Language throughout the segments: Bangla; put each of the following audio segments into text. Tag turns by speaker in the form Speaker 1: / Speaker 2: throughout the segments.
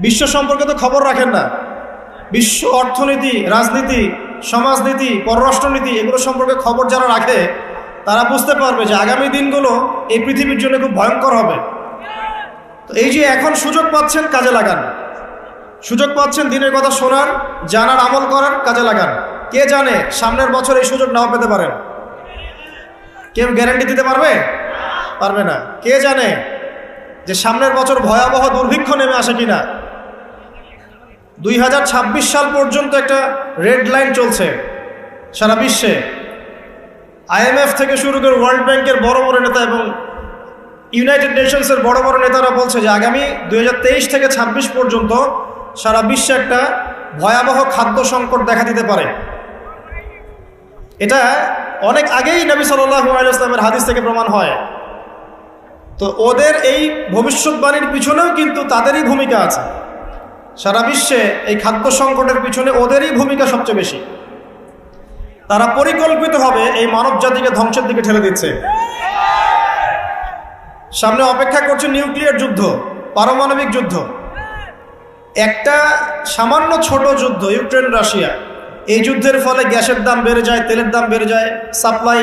Speaker 1: বিশ্ব সম্পর্কে তো খবর রাখেন না। বিশ্ব অর্থনীতি, রাজনীতি, সমাজনীতি, পররাষ্ট্রনীতি এগুলো সম্পর্কে খবর যারা রাখে তারা বুঝতে পারবে যে আগামী দিনগুলো এই পৃথিবীর জন্য খুব ভয়ঙ্কর হবে। তো এই যে এখন সুযোগ পাচ্ছেন, কাজে লাগান। সুযোগ পাচ্ছেন দিনের কথা শোনার, জানার, আমল করার, কাজে লাগান। কে জানে সামনের বছর এই সুযোগ নাও পেতে পারেন। কেউ গ্যারান্টি দিতে পারবে? পারবে না। কে জানে যে সামনের বছর ভয়াবহ দুর্ভিক্ষ নেমে আসে কিনা। 2026 সাল পর্যন্ত একটা রেড লাইন চলছে সারা বিশ্বে। IMF থেকে শুরু করে ওয়ার্ল্ড ব্যাংকের বড় বড় নেতা এবং ইউনাইটেড নেশনসের বড় বড় নেতারা বলছে যে আগামী 2023 থেকে 26 পর্যন্ত সারা বিশ্বে একটা ভয়াবহ খাদ্য সংকট দেখা দিতে পারে। এটা অনেক আগেই নবী সাল্লাল্লাহু আলাইহি ওয়াসাল্লামের হাদিস থেকে প্রমাণ হয়। তো ওদের এই ভবিষ্যৎবাণীর পিছনেও কিন্তু তাদেরই ভূমিকা আছে। সারা বিশ্বে এই খাদ্য সংকটের পিছনে ওদেরই ভূমিকা সবচেয়ে বেশি। তারা পরিকল্পিতভাবে এই মানব জাতিকে ধ্বংসের দিকে ঠেলে দিচ্ছে। সামনে অপেক্ষা করছে নিউক্লিয়ার যুদ্ধ, পারমাণবিক যুদ্ধ। একটা সামান্য ছোট যুদ্ধ, ইউক্রেন রাশিয়া, এই যুদ্ধের ফলে গ্যাসের দাম বেড়ে যায়, তেলের দাম বেড়ে যায়, সাপ্লাই,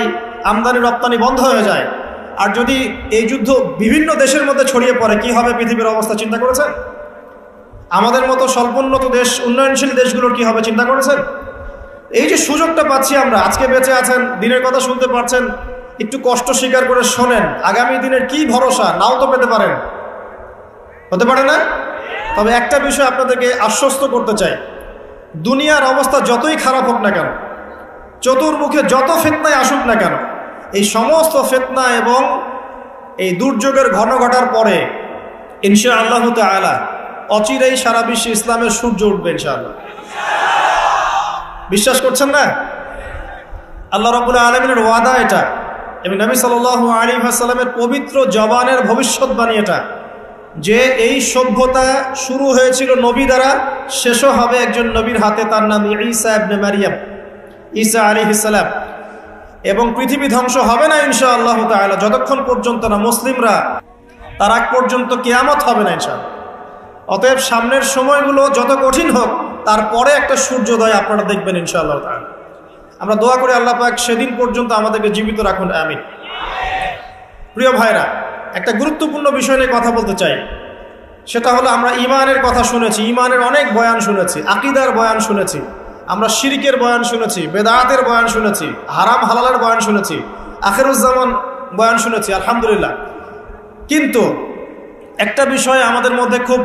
Speaker 1: আমদানি রপ্তানি বন্ধ হয়ে যায়। আর যদি এই যুদ্ধ বিভিন্ন দেশের মধ্যে ছড়িয়ে পড়ে, কি হবে পৃথিবীর অবস্থা চিন্তা করেছেন? আমাদের মতো স্বল্পোন্নত দেশ, উন্নয়নশীল দেশগুলোর কি হবে চিন্তা করেছেন? এই যে সুযোগটা পাচ্ছি আমরা, আজকে বেঁচে আছেন, দিনের কথা শুনতে পারছেন, একটু কষ্ট স্বীকার করে শোনেন। আগামী দিনের কি ভরসা, নাও তো পেতে পারেন, হতে পারে না? তবে একটা বিষয় আপনাদেরকে আশ্বস্ত করতে চাই, দুনিয়ার অবস্থা যতই খারাপ হোক না কেন, চতুর্মুখে যত ফিতনায় আসুক না কেন, এই সমস্ত ফিতনা এবং এই দুর্যোগের ঘন ঘটার পরে ইনশাআল্লাহ তাআলা অচিরেই সারা বিশ্বে ইসলামের সূর্য উঠবে ইনশাআল্লাহ। বিশ্বাস করছেন না? আল্লাহ রাব্বুল আলামিনের ওয়াদা এটা, এবং নবী সাল্লাল্লাহু আলাইহি ওয়াসাল্লামের পবিত্র জবানের ভবিষ্যৎবাণী এটা, যে এই সভ্যতা শুরু হয়েছিল নবী দ্বারা, শেষও হবে একজন নবীর হাতে, তার নাম ঈসা ইবনে মারিয়াম, ঈসা আলাইহিস সালাম। এবং পৃথিবী ধ্বংস হবে না ইনশাআল্লাহ তাআলা যতক্ষণ পর্যন্ত না মুসলিমরা, তার আগ পর্যন্ত কিয়ামত হবে না ইনশাআল্লাহ। অতএব সামনের সময়গুলো যত কঠিন হোক, তারপরে একটা সূর্যোদয় আপনারা দেখবেন ইনশাআল্লাহ তাআলা। আমরা দোয়া করি আল্লাহ পাক সেদিন পর্যন্ত আমাদেরকে জীবিত রাখুন, আমিন। প্রিয় ভাইরা, একটা গুরুত্বপূর্ণ বিষয় নিয়ে কথা বলতে চাই। সেটা হলো, আমরা ইমানের কথা শুনেছি, ইমানের অনেক বয়ান শুনেছি, আকীদার বয়ান শুনেছি, আমরা শিরকের বয়ান শুনেছি, বেদাতের বয়ান শুনেছি, হারাম হালালের বয়ান শুনেছি, আখিরুজ্জামান বয়ান শুনেছি, আলহামদুলিল্লাহ। কিন্তু একটা বিষয় আমাদের মধ্যে খুব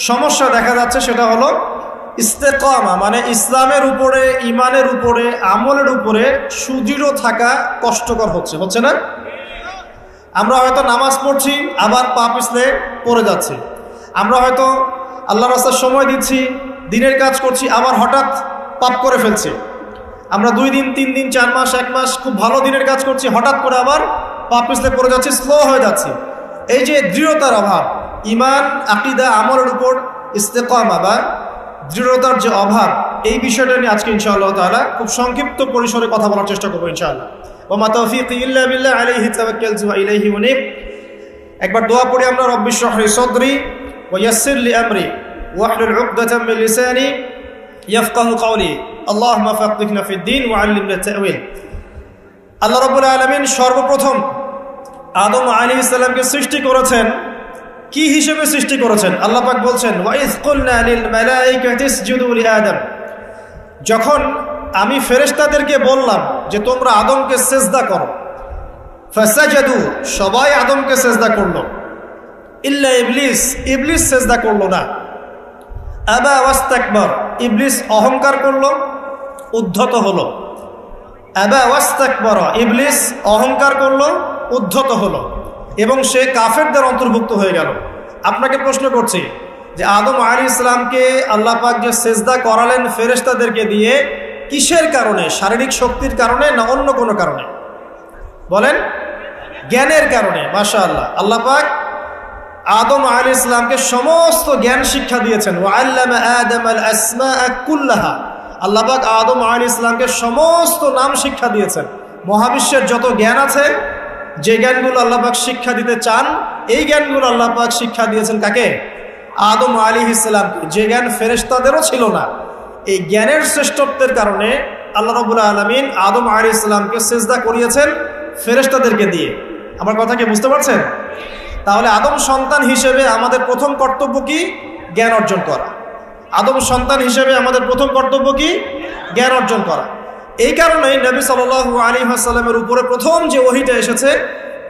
Speaker 1: সমস্যা দেখা যাচ্ছে, সেটা হলো ইস্তেকামা, মানে ইসলামের উপরে, ইমানের উপরে, আমলের উপরে সুদৃঢ় থাকা কষ্টকর হচ্ছে না? আমরা হয়তো নামাজ পড়ছি, আবার পা পিছলে পড়ে যাচ্ছি। আমরা হয়তো আল্লাহর রাস্তায় সময় দিচ্ছি, দিনের কাজ করছি, আবার হঠাৎ পাপ করে ফেলছি। আমরা 2 দিন, 3 দিন, 4 মাস, 1 মাস খুব ভালো দিনের কাজ করছি, হঠাৎ করে আবার পা পিছলে পড়ে যাচ্ছি, স্লো হয়ে যাচ্ছি। এই যে দৃঢ়তার অভাব, ইমান, আকীদা, আমলের উপর ইস্তেকামা বা দৃঢ়তার যে অভাব, এই বিষয়টা নিয়ে আজকে ইনশাআল্লাহ তাআলা খুব সংক্ষিপ্ত পরিসরে কথা বলার চেষ্টা করবো ইনশাআল্লাহ। ওয়া মা তাওফীকি ইল্লা বিল্লাহ, আলাইহি তাওয়াক্কালতু ওয়া ইলাইহি উনীব। একবার দোয়া পড়ি আমরা, রব্বি ইশরাহ লি সাদরি ওয়া ইয়াসসির লি আমরি ওয়াহলুল উকদাতাম মিন লিসানি ইয়াফকাহু কওলি আল্লাহুম্মা ফাক্কিহনা ফিদ-দীন ওয়া আল্লিমনা তা'ওয়িল। আল্লাহ রাব্বুল আলামিন সর্বপ্রথম আদম আলাইহিস সালামকে সৃষ্টি করেছেন। কি হিসেবে সৃষ্টি করেছেন? আল্লাহ পাক বলছেন, ওয়া ইয কুলনা লিল মালাইকাতি ইসজুদু লি আদম, যখন আমি ফেরেশতাদেরকে বললাম যে তোমরা আদমকে সিজদা করো, ফাসাজাদু, সবাই আদমকে সিজদা করলো, ইল্লা ইবলিস, ইবলিস সিজদা করলো না। আবা ওয়াস্তাকবার, ইবলিস অহংকার করলো, উদ্ধত হলো। আবা ওয়াস্তাকবার, ইবলিস অহংকার করলো, উদ্ধত হলো, এবং সে কাফেরদের অন্তর্ভুক্ত হয়ে গেল। আপনাকে প্রশ্ন করছি যে আদম আলাইহিস সালামকে আল্লাহ পাক যে সিজদা করালেন ফেরেশতাদেরকে দিয়ে, কিসের কারণে? শারীরিক শক্তির কারণে না অন্য কোনো কারণে? বলেন। জ্ঞানের কারণে। মাশাআল্লাহ, আল্লাহ পাক আদম আলাইহিস সালামকে সমস্ত জ্ঞান শিক্ষা দিয়েছেন। ওয়া আল্লামা আদামাল আসমাআ কুল্লাহা, আল্লাহ পাক আদম আলাইহিস সালামকে সমস্ত নাম শিক্ষা দিয়েছেন। মহাবিশ্বের যত জ্ঞান আছে, যে জ্ঞানগুলো আল্লাহ পাক শিক্ষা দিতে চান, এই জ্ঞানগুলো আল্লাহ পাক শিক্ষা দিয়েছেন কাকে? আদম আলাইহিস সালামকে, যে জ্ঞান ফেরেশতাদেরও ছিল না। এই জ্ঞানের শ্রেষ্ঠত্বের কারণে আল্লাহ রাব্বুল আলামিন আদম আলাইহিস সালামকে সিজদা করিয়েছেন ফেরেশতাদেরকে দিয়ে। আমার কথা কি বুঝতে পারছেন? তাহলে আদম সন্তান হিসেবে আমাদের প্রথম কর্তব্য কি? জ্ঞান অর্জন করা। আদম সন্তান হিসেবে আমাদের প্রথম কর্তব্য কি? জ্ঞান অর্জন করা। এই কারণেই নবী সাল্লাল্লাহু আলাইহি ওয়াসাল্লামের উপরে প্রথম যে ওহীটা এসেছে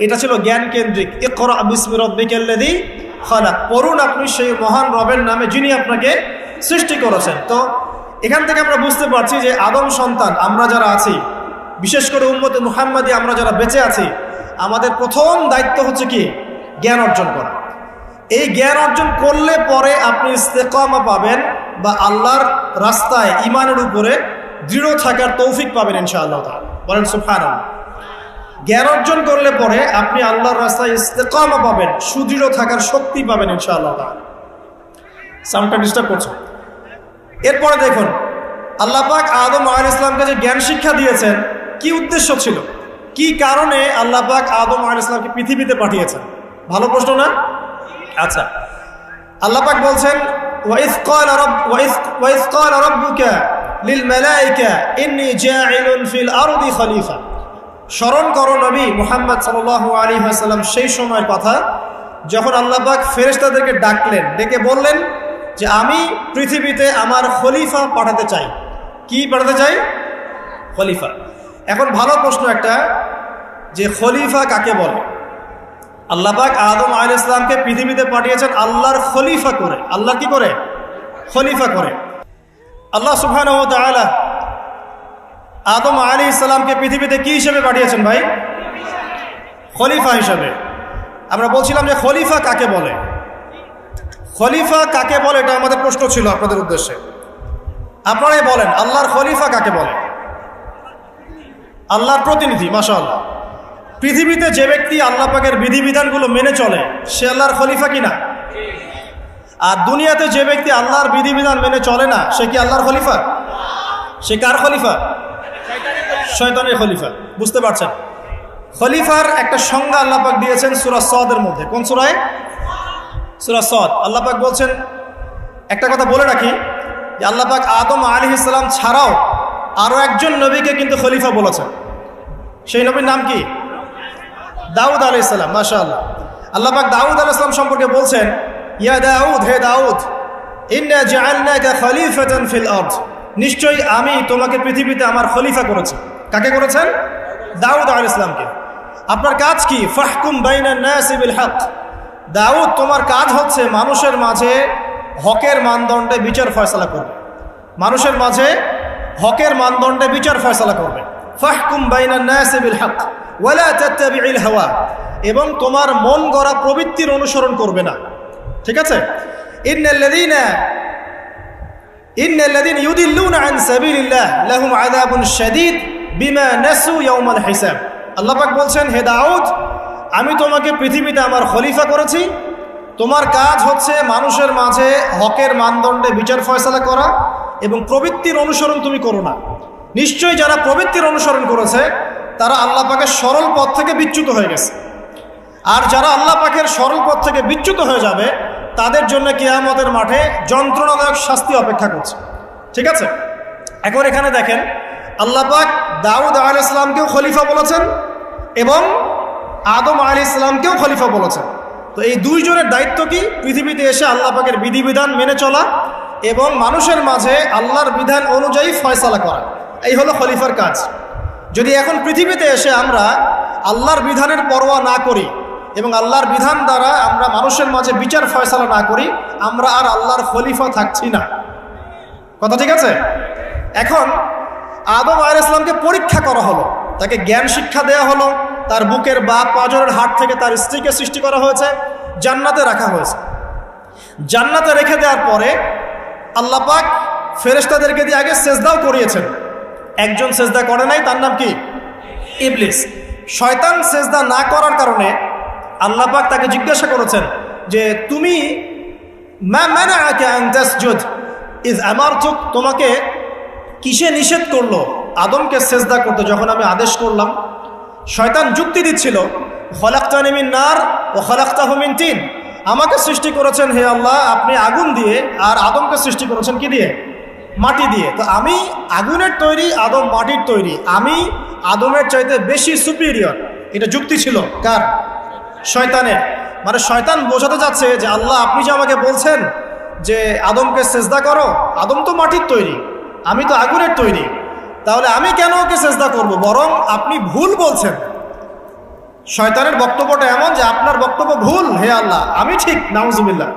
Speaker 1: এটা ছিল জ্ঞান কেন্দ্রিক। ইকরা বিসমি রাব্বিকাল্লাযী খালাক, পড়ুন আপনি সেই মহান রবের নামে যিনি আপনাকে সৃষ্টি করেছেন। তো এখান থেকে আমরা বুঝতে পারছি যে আদম সন্তান আমরা যারা আছি, বিশেষ করে উম্মতে মুহাম্মাদি আমরা যারা বেঁচে আছি, আমাদের প্রথম দায়িত্ব হচ্ছে কি? জ্ঞান অর্জন করা। এই জ্ঞান অর্জন করলে পরে আপনি ইস্তেকামা পাবেন বা আল্লাহর রাস্তায় ঈমানের উপরে দৃঢ় থাকার তৌফিক পাবেন ইনশাআল্লাহ তাআলা। বলেন সুবহানাল্লাহ। জ্ঞান অর্জন করলে পরে আপনি আল্লাহর রাস্তায় ইস্তেকামা পাবেন, সুদৃঢ় থাকার শক্তি পাবেন ইনশাআল্লাহ তাআলা। সাউন্ডটা ডিস্টার্ব করছে। এরপরে দেখুন, আল্লাহ পাক আদম আলাইহিস সালামকে যে জ্ঞান শিক্ষা দিয়েছেন, কি উদ্দেশ্য ছিল? কি কারণে আল্লাহ পাক আদম আলাইহিস সালামকে পৃথিবীতে পাঠিয়েছেন? ভালো প্রশ্ন না? আচ্ছা, আল্লাহ পাক বলছেন ওয়াইজ ক্বালা রাব্বুকা লিল মালায়েকা ইন্নী জাইলুন ফিল আরদি খলিফা। স্মরণ করো নবী মুহাম্মদ সাল্লাল্লাহু আলাইহি ওয়াসাল্লাম সেই সময়ের কথা যখন আল্লাহ পাক ফেরেশতাদেরকে ডাকলেন, ডেকে বললেন যে আমি পৃথিবীতে আমার খলিফা পাঠাতে চাই। কি পাঠাতে চাই? খলিফা। এখন ভালো প্রশ্ন একটা, যে খলিফা কাকে বলে? আল্লাহ পাক আদম আলাইহিস সালামকে পৃথিবীতে পাঠিয়েছেন আল্লাহর খলিফা করে। আল্লাহর কি করে? খলিফা করে। আল্লাহ সুবহানাহু ওয়া তাআলা আদম আলাইহিস সালামকে পৃথিবীতে কি হিসেবে পাঠিয়েছেন ভাই? খলিফা হিসেবে। আমরা বলছিলাম যে খলিফা কাকে বলে? খলিফা কাকে বলে এটা আমাদের প্রশ্ন ছিল আপনাদের উদ্দেশ্যে। আপনারাই বলেন, আল্লাহর খলিফা কাকে বলে? আল্লাহর প্রতিনিধি। মাশাআল্লাহ। পৃথিবীতে যে ব্যক্তি আল্লাহ পাকের বিধিবিধানগুলো মেনে চলে সে আল্লাহর খলিফা কিনা? আর দুনিয়াতে যে ব্যক্তি আল্লাহর বিধিবিধান মেনে চলে না সে কি আল্লাহর খলিফা? সে কার খলিফা? শয়তানের খলিফা। বুঝতে পারছেন? খলিফার একটা সংজ্ঞা আল্লাহ পাক দিয়েছেন সূরা সদের মধ্যে। কোন সূরায়? সূরা সদ। আল্লাহ পাক বলছেন, একটা কথা বলে রাখি যে আল্লাহ পাক আদম আলাইহিস সালাম ছাড়াও আরো একজন নবীকে কিন্তু খলিফা বলেছেন। সেই নবীর নাম কি? দাউদ আলাইহিস সালাম। মাশাআল্লাহ। আল্লাহ পাক দাউদ আলাইহিস সালাম সম্পর্কে বলছেন, ইয়া দাউদ, হে দাউদ, ইন্না জাআলনাকা খলিফাতান ফিল আরদ, নিশ্চয়ই আমি তোমাকে পৃথিবীতে আমার খলিফা করেছি। কাকে করেছেন? দাউদ আলাইহিস সালামকে। আপনার কাজ কি? ফাহকুম বাইনান নাসি বিল হক। দাউদ, তোমার কাজ হচ্ছে মানুষের মাঝে হকের মানদণ্ডে বিচার ফয়সালা করবে। মানুষের মাঝে হকের মানদণ্ডে বিচার ফয়সালা করবে। ফাহকুম বাইনান নাসি বিল হক ওয়ালা তাত্তাবিউল হাওয়া, এবং তোমার মন গড়া প্রবৃত্তির অনুসরণ করবে না। ঠিক আছে? ইন্নাল্লাযীনা ইউদিল্লুনা আন সাবিলিল্লাহ লাহুম আযাবুন শাদীদ বিমা নাসু ইয়াউমাল হিসাব। আল্লাহ পাক বলছেন, হে দাউদ, আমি তোমাকে পৃথিবীতে আমার খলিফা করেছি। তোমার কাজ হচ্ছে মানুষের মাঝে হকের মানদণ্ডে বিচার ফয়সালা করা এবং প্রবৃত্তির অনুসরণ তুমি করো না। নিশ্চয়ই যারা প্রবৃত্তির অনুসরণ করেছে তারা আল্লাহ পাকের সরল পথ থেকে বিচ্যুত হয়ে গেছে। আর যারা আল্লাহ পাকের সরল পথ থেকে বিচ্যুত হয়ে যাবে তাদের জন্য কিয়ামতের মাঠে যন্ত্রণাদায়ক শাস্তি অপেক্ষা করছে। ঠিক আছে? এখন এখানে দেখেন, আল্লাহ পাক দাউদ আলাইহিস সালামকেও খলিফা বলেছেন এবং আদম আলাইহিস সালামকেও খলিফা বলেছেন। তো এই দুইজনের দায়িত্ব কি? পৃথিবীতে এসে আল্লাহ পাকের বিধিবিধান মেনে চলা এবং মানুষের মাঝে আল্লাহর বিধান অনুযায়ী ফয়সালা করা। এই হলো খলিফার কাজ। যদি এখন পৃথিবীতে এসে আমরা আল্লাহর বিধানের পরোয়া না করি এবং আল্লাহর বিধান দ্বারা আমরা মানুষের মাঝে বিচার ফয়সালা না করি, আমরা আর আল্লাহর খলিফা থাকছি না। কথা ঠিক আছে? এখন আদম আলাইহিস সালামকে পরীক্ষা করা হলো, তাকে জ্ঞান শিক্ষা দেওয়া হলো, তার বুকের বা পাঁজরের হাড় থেকে তার স্ত্রীকে সৃষ্টি করা হয়েছে, জান্নাতে রাখা হয়েছে। জান্নাতে রেখে দেওয়ার পরে আল্লাহ পাক ফেরেশতাদেরকে দিয়ে আগে সেজদাও করিয়েছেন। একজন সেজদা করে নাই, তার নাম কি? ইবলিস। শয়তান সেজদা না করার কারণে আল্লাহ পাক তাকে জিজ্ঞাসা করেছেন যে তুমি মা মানাআকা আন তাসজুদ ইয আমারতুক, তোমাকে কিসে নিষেধ করলো আদমকে সেজদা করতে যখন আমি আদেশ করলাম? শয়তান যুক্তি দিচ্ছিল, খলাকতানি মিন নার ওয়া খলাকতাহু মিন তিন, আমাকে সৃষ্টি করেছেন হে আল্লাহ আপনি আগুন দিয়ে, আর আদমকে সৃষ্টি করেছেন কি দিয়ে? মাটি দিয়ে। তো আমি আগুনের তৈরি, আদম মাটির তৈরি, আমি আদমের চাইতে বেশি সুপিরিয়র। এটা যুক্তি ছিল কার? শয়তানের। মানে শয়তান বোঝাতে যাচ্ছে যে আল্লাহ আপনি যে আমাকে বলছেন যে আদমকে সেজদা করো, আদম তো মাটির তৈরি, আমি তো আগুনের তৈরি, তাহলে আমি কেন ওকে সেজদা করব? বরং আপনি ভুল বলছেন। শয়তানের বক্তব্যটা এমন যে আপনার বক্তব্য ভুল, হে আল্লাহ আমি ঠিক, নাউজুবিল্লাহ।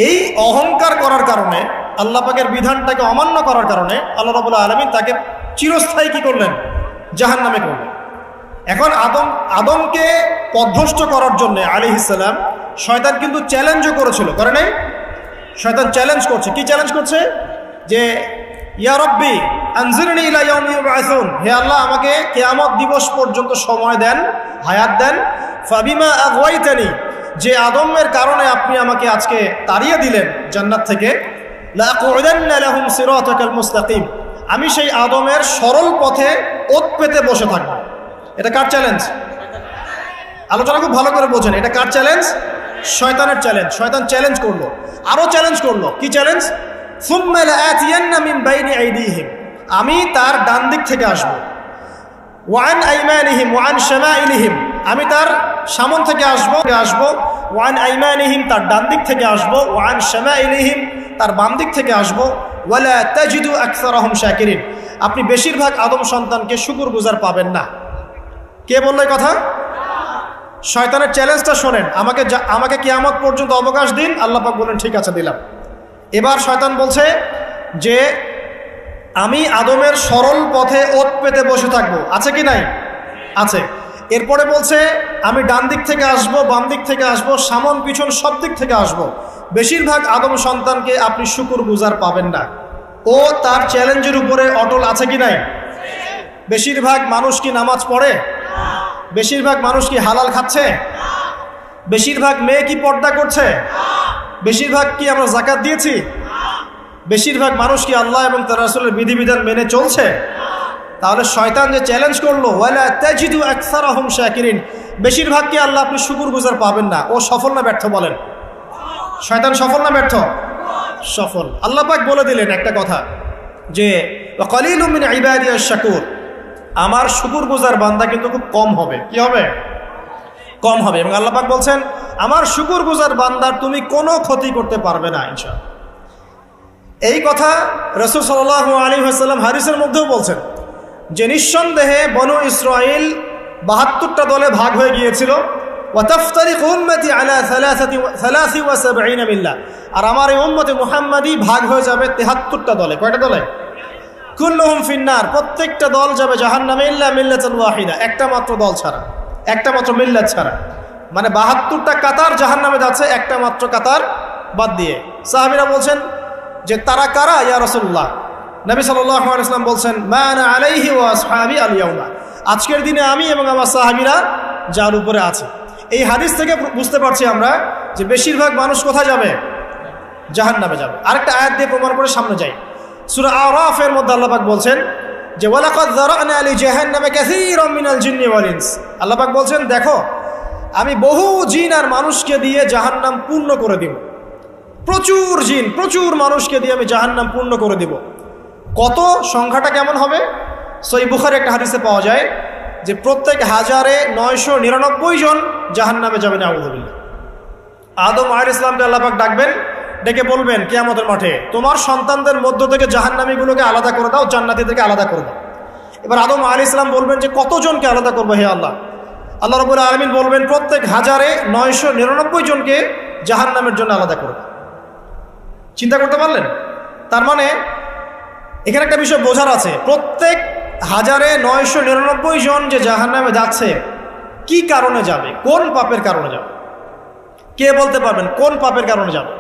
Speaker 1: এই অহংকার করার কারণে, আল্লাহ পাকের বিধানটাকে অমান্য করার কারণে আল্লাহ রাব্বুল আলামিন তাকে চিরস্থায়ী কি করলেন? জাহান্নামে করলেন। এখন আদমকে পথভ্রষ্ট করার জন্য আলাইহিস সালাম শয়তান কিন্তু চ্যালেঞ্জও করেছিল, করে নাই? শয়তান চ্যালেঞ্জ করছে। কি চ্যালেঞ্জ করছে? যে ইয়া রব্বি আনজিরনি ইলা ইয়াউমি ইউবআসুন, হে আল্লাহ আমাকে কিয়ামত দিবস পর্যন্ত সময় দেন, হায়াত দেন। ফাবিমা আগওয়াইতানি, যে আদমের কারণে আপনি আমাকে আজকে তাড়িয়ে দিলেন জান্নাত থেকে, লাআকুদান্না লাহুম সিরাতাকাল মুস্তাকিম, আমি সেই আদমের সরল পথে ওত পেতে বসে থাকব। এটা কার চ্যালেঞ্জ? আলোচনা খুব ভালো করে বোঝেন, এটা কার চ্যালেঞ্জ? শয়তানের চ্যালেঞ্জ। শয়তান চ্যালেঞ্জ করলো, আরো চ্যালেঞ্জ করলো। কি চ্যালেঞ্জ? সুম্মা লাআতিয়ান্না মিন বাইনি আইদিহিম, আমি তার ডান দিক থেকে আসবো, ওয়ান আইমানিহিম ওয়ান শামাইলিহিম, আমি তার সামন থেকে আসবো, ওয়ান আইমানিহিম তার ডান দিক থেকে আসবো, ওয়ান শামাইলিহিম তার বাম দিক থেকে আসবো, ওয়ালা তাজিদু আকসারাহুম শাকিরিন, আপনি বেশিরভাগ আদম সন্তানকে শুকরগুজার পাবেন না। কে বললো এই কথা? শয়তানের চ্যালেঞ্জটা শোনেন। আমাকে কিয়ামত পর্যন্ত অবকাশ দিন। আল্লাহ পাক বলেন ঠিক আছে দিলাম। এবার শয়তান বলছে যে আমি আদমের সরল পথে ওত পেতে বসে থাকবো, আছে কি নাই? আছে। এরপরে বলছে আমি ডান দিক থেকে আসব, বাম দিক থেকে আসব, সামন পিছন সব দিক থেকে আসব, বেশিরভাগ আদম সন্তানকে আপনি শুকরগুজার পাবেন না। ও তার চ্যালেঞ্জের উপরে অটল আছে কি নাই? বেশিরভাগ মানুষ কি নামাজ পড়ে? বেশিরভাগ মানুষ কি হালাল খাচ্ছে? বেশিরভাগ মেয়ে কি পর্দা করছে? বেশিরভাগ কি আমরা যাকাত দিয়েছি? বেশিরভাগ মানুষ কি আল্লাহ এবং তার রাসূলের বিধিবিধান মেনে চলছে? তাহলে শয়তান যে চ্যালেঞ্জ করলো ওয়ালা তাজিদু আকসারাহুম শাকিরিন, বেশিরভাগকে আল্লাহ আপনি শুকরগুজার পাবেন না, ও সফল না ব্যর্থ? বলেন, শয়তান সফল না ব্যর্থ? সফল। আল্লাহ পাক বলে দিলেন একটা কথা যে ওয়া কালিলুম মিন ইবাদিয়াশ শাকুর, আমার শুকরগুজার বান্দা কিন্তু খুব কম হবে। কি হবে? কম হবে। এবং আল্লাহ পাক বলছেন আমার শুকরগুজার বান্দার তুমি কোনো ক্ষতি করতে পারবে না ইনশাআল্লাহ। এই কথা রাসূল সাল্লাল্লাহু আলাইহি ওয়াসাল্লাম হাদিসের মধ্যেও বলছেন যে নিঃসন্দেহে বনু ইসরাইল ৭২টা দলে ভাগ হয়ে গিয়েছিল। ওয়া তাফতারিকু উম্মতি আলা 73 মিল্লাহ, আর আমার এই উম্মতে মুহাম্মাদি ভাগ হয়ে যাবে ৭৩টা দলে। কয়টা দলে? কুল্লুহুম ফিন্নার, প্রত্যেকটা দল যাবে জাহান্নামে ইল্লা মিল্লাতান ওয়াহিদা, একটা মাত্র দল ছাড়া, একটা মাত্র মিল্লাত ছাড়া। মানে ৭২টা কাতার জাহান্নামে যাচ্ছে, একটা মাত্র কাতার বাদ দিয়ে। সাহাবীরা বলছেন যে তারা কারা ইয়া রাসূলুল্লাহ? নবী সাল্লাল্লাহু আলাইহি ওয়াসাল্লাম বলছেন মা আনা আলাইহি ওয়া আসহাবি আল ইয়াউমা, আজকের দিনে আমি এবং আমার সাহাবীরা যার উপরে আছে। এই হাদিস থেকে বুঝতে পারছি আমরা যে বেশিরভাগ মানুষ কোথায় যাবে? জাহান্নামে যাবে। আরেকটা আয়াত দিয়ে প্রমাণ করে সামনে যাই। সূরা আরাফের মধ্যে আল্লাহ পাক বলছেন যে ওয়ালাকাদ যারানা লিজাহান্নামা কাসীরাম মিনাল জিন্নি ওয়াল ইনস, আল্লাহ পাক বলছেন দেখো আমি বহু জিন আর মানুষকে দিয়ে জাহান্নাম পূর্ণ করে দিব। প্রচুর জিন, প্রচুর মানুষকে দিয়ে আমি জাহান্নাম পূর্ণ করে দিব। কত? সংখ্যাটা কেমন হবে? সহিহ বুখারী একটা হাদিসে পাওয়া যায় যে প্রত্যেক ১,৯৯৯ জন জাহান্নামে যাবে নাউযুবিল্লাহ। আদম আলাইহিস সালামকে আল্লাহ পাক ডাকবেন, ডেকে বলবেন কিয়ামতের মাঠে তোমার সন্তানদের মধ্য থেকে জাহান্নামীগুলোকে আলাদা করে দাও, জান্নাতীদেরকে আলাদা করে দাও। এবার আদম আলাইহিস সালাম বলবেন যে কতজনকে আলাদা করবো হে আল্লাহ? আল্লাহ রাব্বুল আলামিন বলবেন প্রত্যেক ১,৯৯৯ জনকে জাহান্নামের জন্য আলাদা করবে। চিন্তা করতে পারলেন? তার মানে এখানে একটা বিষয় বোঝার আছে, প্রত্যেক ১,৯৯৯ জন যে জাহান্নামে যাচ্ছে কি কারণে যাবে? কোন পাপের কারণে যাবে? কে বলতে পারবেন কোন পাপের কারণে যাবে?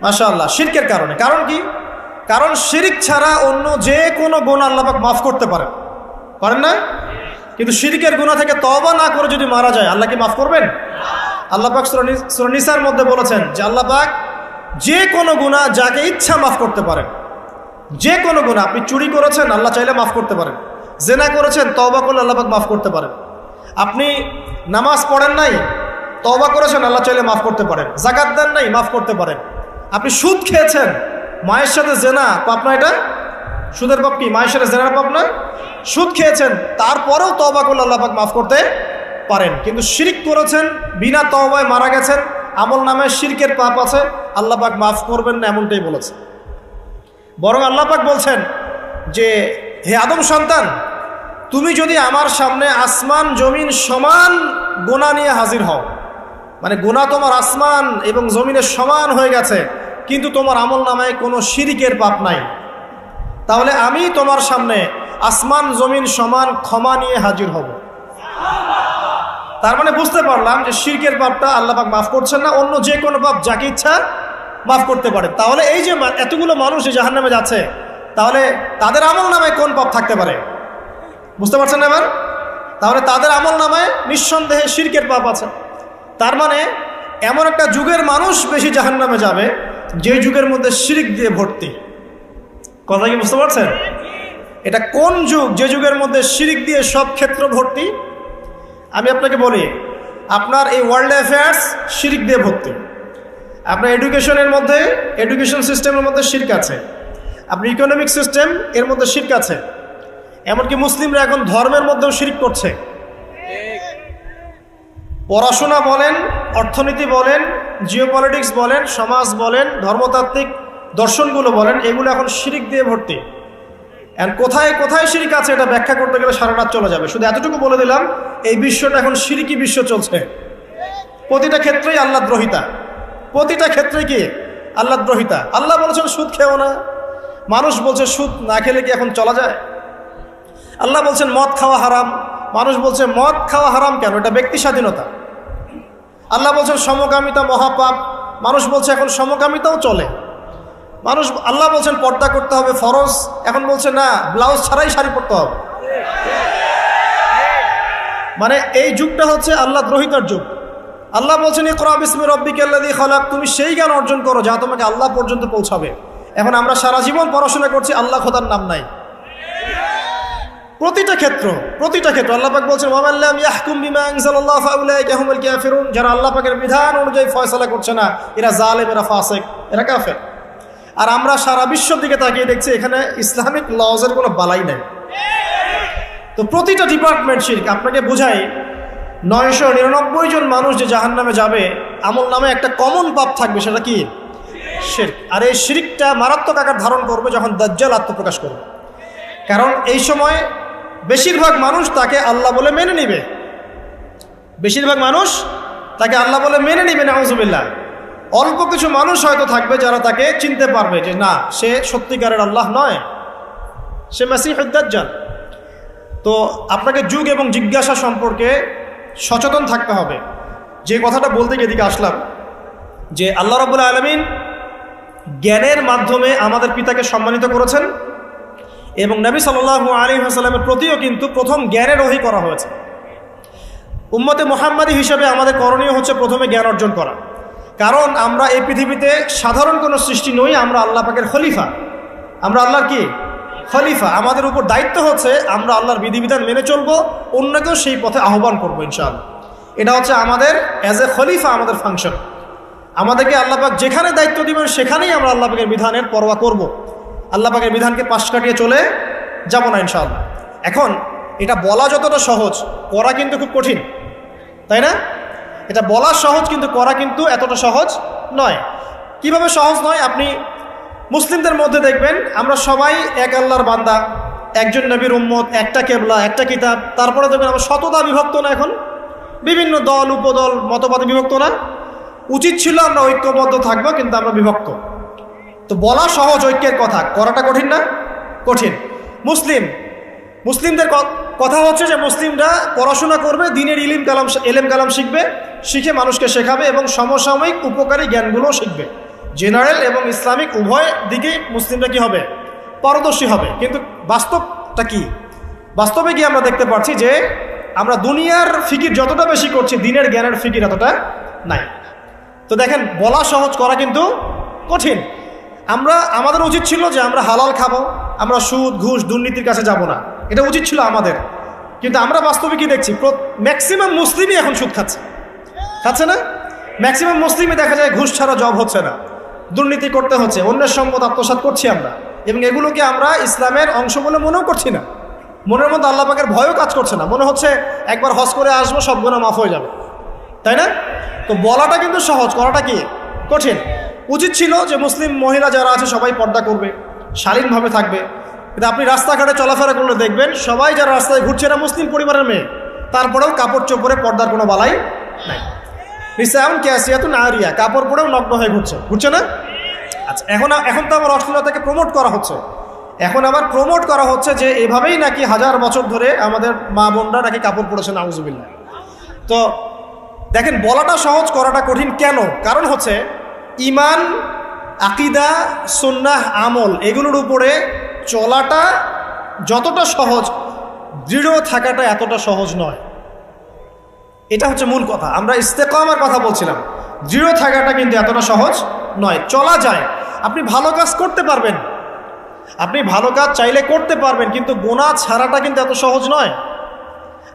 Speaker 1: মাশাআল্লাহ, শিরকের কারণে। কারণ কি? কারণ শিরক ছাড়া অন্য যে কোনো গুনাহ আল্লাহ পাক মাফ করতে পারেন না? কিন্তু শিরকের গুনাহ থেকে তওবা না করে যদি মারা যায় আল্লাহ কি মাফ করবেন? আল্লাহ পাক সূরা নিসার মধ্যে বলেছেন যে আল্লাহ পাক যে কোনো গুনাহ যাকে ইচ্ছা মাফ করতে পারেন। যে কোনো গুনাহ, আপনি চুরি করেছেন আল্লাহ চাইলে মাফ করতে পারেন, জিনা করেছেন তওবা করলে আল্লাহ পাক মাফ করতে পারেন, আপনি নামাজ পড়েন নাই তওবা করেছেন, আল্লাহ চাইলে মাফ করতে পারেন। যাকাত দেন নাই, মাফ করতে পারেন। আপনি সুদ খেয়েছেন, মায়ের সাথে জেনা পাপ না? এটা সুদের পাপ কি? মায়ের সাথে জেনার পাপ না? সুদ খেয়েছেন, তারপরেও তওবা করলে আল্লাহ পাক মাফ করতে পারেন। কিন্তু শিরক করেছেন, বিনা তওবায় মারা গেছেন, আমল নামে শিরকের পাপ আছে, আল্লাহ পাক মাফ করবেন না, এমনটাই বলেছে। বরং আল্লাহ পাক বলছেন যে হে আদম সন্তান, তুমি যদি আমার সামনে আসমান জমিন সমান গুনাহ নিয়ে হাজির হও, মানে গুনাহ তোমার আসমান এবং জমিনের সমান হয়ে গেছে, কিন্তু তোমার আমল নামায় কোনো শিরকের পাপ নাই, তাহলে আমি তোমার সামনে আসমান জমিন সমান ক্ষমা নিয়ে হাজির হব। তার মানে বুঝতে পারলাম যে শিরকের পাপটা আল্লাহ পাক মাফ করছেন না, অন্য যে কোনো পাপ যাকে ইচ্ছা মাফ করতে পারে। তাহলে এই যে এতগুলো মানুষ জাহান্নামে যাচ্ছে, তাহলে তাদের আমল নামায় কোন পাপ থাকতে পারে? বুঝতে পারছেন না এবার? তাহলে তাদের আমল নামায় নিঃসন্দেহে শিরকের পাপ আছে। তার মানে এমন একটা যুগের মানুষ বেশি জাহান্নামে যাবে যে যুগের মধ্যে শিরক দিয়ে ভর্তি। কথা কি বুঝতে পারছেন? এটা কোন যুগ? যে যুগের মধ্যে শিরক দিয়ে সব ক্ষেত্র ভর্তি। আমি আপনাকে বলি, আপনার এই ওয়ার্ল্ড অ্যাফেয়ার্স শিরক দিয়ে ভর্তি। আপনার এডুকেশনের মধ্যে, এডুকেশন সিস্টেমের মধ্যে শিরক আছে। আপনি ইকোনমিক সিস্টেম, এর মধ্যে শিরক আছে। এমনকি মুসলিমরা এখন ধর্মের মধ্যেও শিরক করছে। পড়াশোনা বলেন, অর্থনীতি বলেন, জিওপলিটিক্স বলেন, সমাজ বলেন, ধর্মতাত্ত্বিক দর্শনগুলো বলেন, এগুলো এখন শিরক দিয়ে ভর্তি। এন্ড কোথায় কোথায় শিরক আছে এটা ব্যাখ্যা করতে গেলে সারা রাত চলে যাবে। শুধু এতটুকু বলে দিলাম, এই বিশ্বটা এখন শিরকি বিশ্ব চলছে। প্রতিটা ক্ষেত্রেই আল্লাহদ্রোহিতা, প্রতিটা ক্ষেত্রে কি আল্লাহদ্রোহিতা। আল্লাহ বলছেন সুদ খেও না, মানুষ বলছে সুদ না খেলে কি এখন চলা যায়? আল্লাহ বলছেন মদ খাওয়া হারাম, মানুষ বলছে মদ খাওয়া হারাম কেন? এটা ব্যক্তি স্বাধীনতা। আল্লাহ বলছেন সমকামিতা মহাপাপ, মানুষ বলছে এখন সমকামিতাও চলে। মানুষ, আল্লাহ বলছেন পর্দা করতে হবে ফরজ, এখন বলছে না, ব্লাউজ ছাড়াই শাড়ি পরতে হবে। মানে এই যুগটা হচ্ছে আল্লাহ দ্রোহিতার যুগ। আল্লাহ বলছেন ইকরা বিসমি রাব্বিকাল্লাযী খালাক, তুমি সেই জ্ঞান অর্জন করো যা তোমাকে আল্লাহ পর্যন্ত পৌঁছাবে। এখন আমরা সারা জীবন পড়াশোনা করছি, আল্লাহ খোদার নাম নাই। প্রতিটা ক্ষেত্র আল্লাহ পাক বলছেন ওয়া লাম ইয়াহকুম বিমা আনজালাল্লাহু ফাউলাইকা হুমুল কাফিরুন, যারা আল্লাহ পাকের বিধান অনুযায়ী ফয়সালা করছে না, এরা জালেম, এরা ফাসিক, এরা কাফের। আর আমরা সারা বিশ্বের দিকে তাকিয়ে দেখছি এখানে ইসলামিক লজের কোনো বালাই নেই। তো প্রতিটা ডিপার্টমেন্ট শিরক। আপনাকে বোঝাই, 999 জন মানুষ যে জাহান্নামে যাবে, আমল নামে একটা কমন পাপ থাকবে, সেটা কি? শিরক। আর এই শিরকটা মারাত্মক আকার ধারণ করবে যখন দাজ্জাল আত্মপ্রকাশ করবে। কারণ এই সময় বেশিরভাগ মানুষ তাকে আল্লাহ বলে মেনে নিবে, বেশিরভাগ মানুষ তাকে আল্লাহ বলে মেনে নিবে, নাউজুবিল্লাহ। অল্প কিছু মানুষ হয়তো থাকবে যারা তাকে চিনতে পারবে যে না, সে সত্যিকারের আল্লাহ নয়, সে মাসীহুদ দাজ্জাল। তো আপনাকে যুগ এবং জিজ্ঞাসা সম্পর্কে সচেতন থাকতে হবে। যে কথাটা বলতে গিয়ে এদিকে আসলাম, যে আল্লাহ রাব্বুল আলামিন জ্ঞানের মাধ্যমে আমাদের পিতাকে সম্মানিত করেছেন এবং নবী সাল্লাল্লাহু আলাইহি ওয়াসাল্লামের প্রতিও কিন্তু প্রথম জ্ঞানের ওহী করা হয়েছে। উম্মতে মুহাম্মাদী হিসেবে আমাদের করণীয় হচ্ছে প্রথমে জ্ঞান অর্জন করা। কারণ আমরা এই পৃথিবীতে সাধারণ কোনো সৃষ্টি নই, আমরা আল্লাহ পাকের খলিফা। আমরা আল্লাহর কি? খলিফা। আমাদের উপর দায়িত্ব হচ্ছে আমরা আল্লাহর বিধিবিধান মেনে চলবো, অন্যকেও সেই পথে আহ্বান করবো ইনশাআল্লাহ। এটা হচ্ছে আমাদের অ্যাজ এ খলিফা আমাদের ফাংশন। আমাদেরকে আল্লাহ পাক যেখানে দায়িত্ব দিবেন সেখানেই আমরা আল্লাহ পাকের বিধানের পরোয়া করব। আল্লাহ পাকের বিধানকে পাশ কাটিয়ে চলে যাব না ইনশাআল্লাহ। এখন এটা বলা যতটা সহজ, করা কিন্তু খুব কঠিন, তাই না? এটা বলা সহজ, কিন্তু করা কিন্তু এতটা সহজ নয়। কিভাবে সহজ নয়? আপনি মুসলিমদের মধ্যে দেখবেন আমরা সবাই এক আল্লাহর বান্দা, একজন নবীর উম্মত, একটা কেবলা, একটা কিতাব। তারপরে দেখবেন আমরা শততা বিভক্ত না, এখন বিভিন্ন দল উপদল মতবাদে বিভক্ত না। উচিত ছিল আমরা ঐক্যবদ্ধ থাকবো, কিন্তু আমরা বিভক্ত। তো বলা সহজ ঐক্যের কথা, করাটা কঠিন না? কঠিন। মুসলিমদের কথা হচ্ছে যে মুসলিমরা পড়াশোনা করবে, দিনের এলেম কালাম শিখবে, শিখে মানুষকে শেখাবে এবং সমসাময়িক উপকারী জ্ঞানগুলো শিখবে। জেনারেল এবং ইসলামিক উভয় দিকে মুসলিমরা কি হবে? পারদর্শী হবে। কিন্তু বাস্তবটা কি? বাস্তবে গিয়ে আমরা দেখতে পাচ্ছি যে আমরা দুনিয়ার ফিকির যতটা বেশি করছি, দিনের জ্ঞানের ফিকির এতটা নাই। তো দেখেন, বলা সহজ, করা কিন্তু কঠিন। আমাদের উচিত ছিল যে আমরা হালাল খাবো, আমরা সুদ ঘুষ দুর্নীতির কাছে যাব না, এটা উচিত ছিল আমাদের। কিন্তু আমরা বাস্তবে কি দেখছি? ম্যাক্সিমাম মুসলিমই এখন সুদ খাচ্ছে। খাচ্ছে না? ম্যাক্সিমাম মুসলিমই দেখা যায় ঘুষ ছাড়া জব হচ্ছে না, দুর্নীতি করতে হচ্ছে, অন্যের সম্পদ আত্মসাৎ করছি আমরা, এবং এগুলোকে আমরা ইসলামের অংশ বলে মনেও করছি না। মনের মধ্যে আল্লাহ পাকের ভয়ও কাজ করছে না, মনে হচ্ছে একবার হজ করে আসবো সব গুনাহ মাফ হয়ে যাবে, তাই না? তো বলাটা কিন্তু সহজ, করাটা কি কঠিন। উচিত ছিল যে মুসলিম মহিলা যারা আছে সবাই পর্দা করবে, শালীনভাবে থাকবে, কিন্তু আপনি রাস্তাঘাটে চলাফেরা করলে দেখবেন সবাই যারা রাস্তায় ঘুরছে না মুসলিম পরিবারের মেয়ে, তারপরেও কাপড় চোপড়ে পর্দার কোনো বালাই নাই। নিশ্চয় ক্যাসিয়াতুন আরিয়া, কাপড় পরেও নগ্ন হয়ে ঘুরছে না? আচ্ছা, এখন তো আমার অশ্লীলতাকে প্রমোট করা হচ্ছে, এখন আবার প্রমোট করা হচ্ছে যে এভাবেই নাকি 1000 বছর ধরে আমাদের মা বোনরা নাকি কাপড় পরেছে, নাউজুবিল্লাহ। তো দেখেন, বলাটা সহজ, করাটা কঠিন কেন? কারণ হচ্ছে ঈমান, আকীদা, সুন্নাহ, আমল এগুলোর উপরে চলাটা যতটা সহজ, দৃঢ় থাকাটা এতটা সহজ নয়। এটা হচ্ছে মূল কথা। আমরা ইস্তেকামার কথা বলছিলাম, দৃঢ় থাকাটা কিন্তু এতটা সহজ নয়। চলা যায়, আপনি ভালো কাজ করতে পারবেন, আপনি ভালো কাজ চাইলে করতে পারবেন, কিন্তু গুনাহ ছাড়াটা কিন্তু এত সহজ নয়।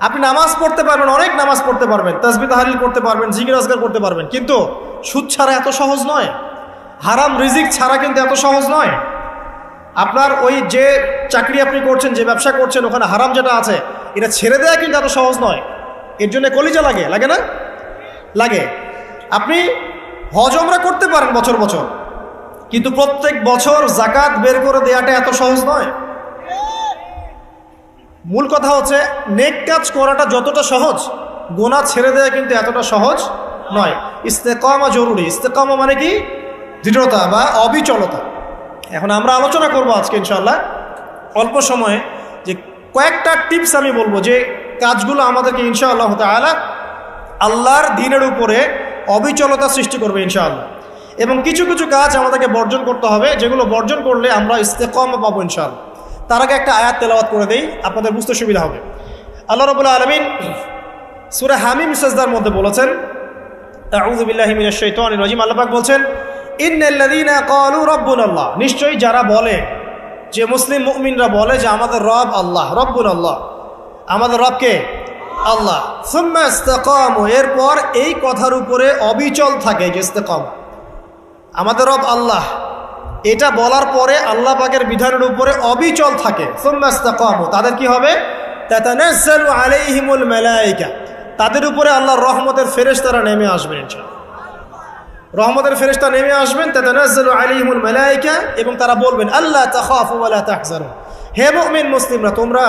Speaker 1: আপনি নামাজ পড়তে পারবেন, অনেক নামাজ পড়তে পারবেন, তাসবিহ তাহলিল করতে পারবেন, জিকির আজকার করতে পারবেন, কিন্তু সুদ ছাড়া এত সহজ নয়, হারাম রিজিক ছাড়া কিন্তু এত সহজ নয়। আপনার ওই যে চাকরি আপনি করছেন, যে ব্যবসা করছেন, ওখানে হারাম যেটা আছে এটা ছেড়ে দেওয়া কিন্তু এত সহজ নয়। এর জন্য কলিজা লাগে, লাগে না? লাগে। আপনি হজ ওমরা করতে পারেন বছর বছর, কিন্তু প্রত্যেক বছর যাকাত বের করে দেওয়াটা এত সহজ নয়। মূল কথা হচ্ছে নেক কাজ করাটা যতটা সহজ, গুনাহ ছেড়ে দেওয়া কিন্তু এতটা সহজ নয়। ইস্তেকামা জরুরি। ইস্তেকামা মানে কি? দৃঢ়তা বা অবিচলতা। এখন আমরা আলোচনা করব আজকে ইনশাআল্লাহ অল্প সময়ে, যে কয়েকটা টিপস আমি বলবো যে কাজগুলো আমাদেরকে ইনশাআল্লাহ তাআলা আল্লাহর দ্বীনের উপরে অবিচলতা সৃষ্টি করবে ইনশাআল্লাহ। এবং কিছু কিছু কাজ আমাদেরকে বর্জন করতে হবে, যেগুলো বর্জন করলে আমরা ইস্তেকামা পাবো ইনশাআল্লাহ। তার আগে একটা আয়াত তেলাওয়াত করে দেই, আপনাদের বুঝতে সুবিধা হবে। আল্লাহ রাব্বুল আলামিন সূরা হামিম সাজদার মধ্যে বলেছেন, আউযু বিল্লাহি মিনাশ শাইতানির রাজিম, আল্লাহ পাক বলছেন, ইন্নাল্লাযীনা ক্বালু রাব্বুনাল্লাহ, নিশ্চয়ই যারা বলে, যে মুসলিম মুমিনরা বলে যে আমাদের রব আল্লাহ, রব্বুনাল্লাহ, আমাদের রব কে? আল্লাহ। সুম্মা ইসতাকামু, এরপর এই কথার উপরে অবিচল থাকে, যে ইস্তেকামা, আমাদের রব আল্লাহ, এটা বলার পরে আল্লাহ পাকের বিধানের উপরে অবিচল থাকে। সুম্মা ইসতাকামু, তাদের কি হবে? তাতানাজ্জালু আলাইহিমুল মালায়েকা, তাদের উপরে আল্লাহর রহমতের ফেরেশতারা নেমে আসবেন ইনশাআল্লাহ। রহমতের ফেরেশতা নেমে আসবেন, তাতানাজ্জালু আলাইহিমুল মালায়েকা, এবং তারা বলবেন আল্লা তাখাফু ওয়া লা তাহজানু, হে মুমিন মুসলিমরা, তোমরা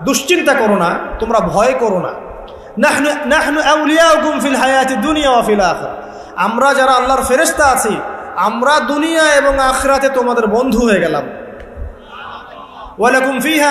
Speaker 1: দুশ্চিন্তা করো না, তোমরা ভয় করো না। নাহনু আউলিয়াউকুম ফিল হায়াতিদ দুনিয়া ওয়া ফিল আখিরাহ, আমরা যারা আল্লাহর ফেরেশতা আছি, আমরা দুনিয়া এবং আখিরাতে তোমাদের বন্ধু হয়ে গেলাম। ওয়া লাকুম ফিহা